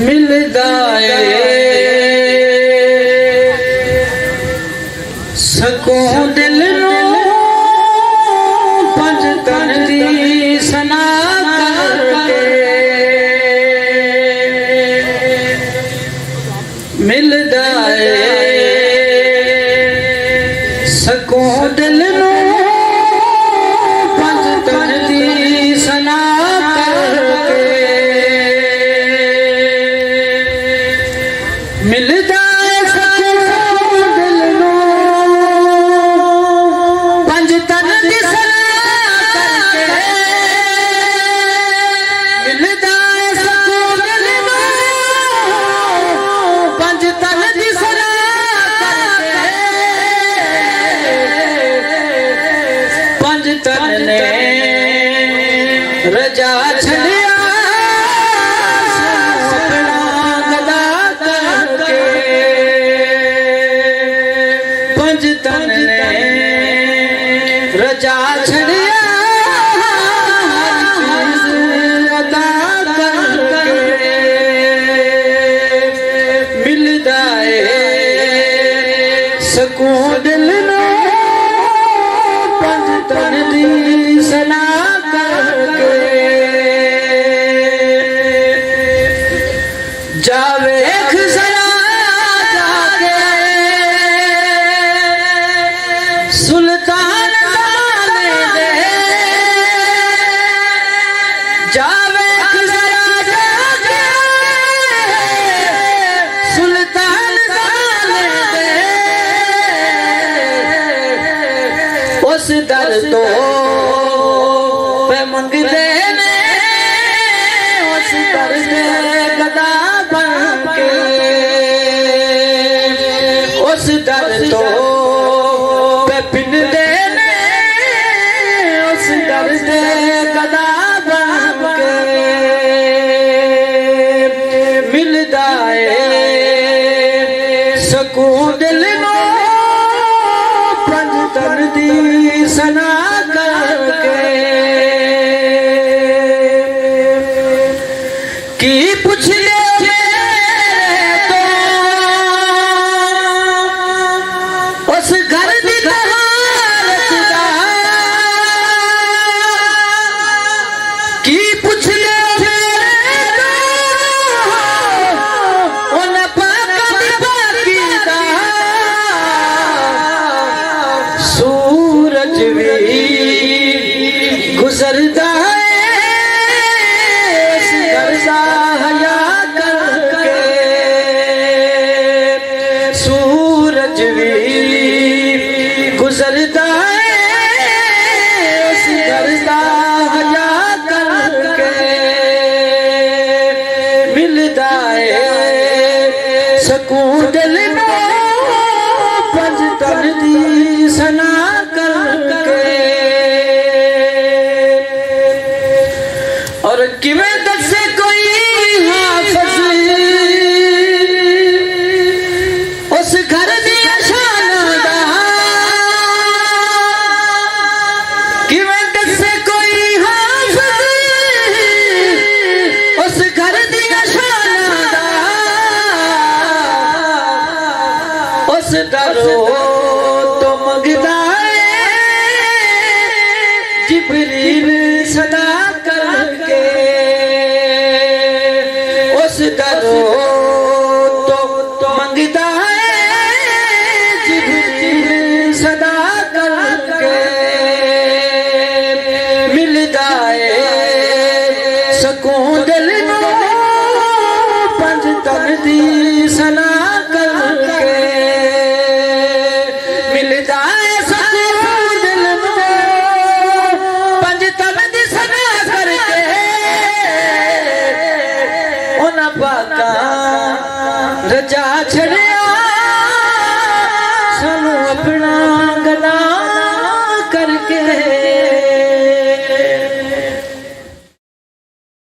मिलदा सकून दिल नू पंज तन दी सना करके मिलदा सकून दिल नू पंज तन दी सना करके मिलदा रजा छड़िया अपना गदा करके पंज तन ने रजा छड़िया अदा करके मिलदा सकून दिल नू पंज तन दी सना जावे खजरा जाके सुल्तान जाने दे जावे खजरा जाके सुल्तान जाने दे उस दर तो पे मंगदे ने उस दर से गदा उस दर तो पे पिन देने उस दर से गदा बन के मिलदा सकून दिल नू पंज तन दी सना करके की पुछ ले सूरज भी गुजरदा हया करके सूरज भी गुजरदा हया करके मिलदा सकून दिल नू पंज तन दी सना करके और किवें दसे कोई हाफिज उस घर दी शान दा किवें दसे कोई हाफिज उस घर दी शान दा उस दरो जिब्रील सदा करके उस दरो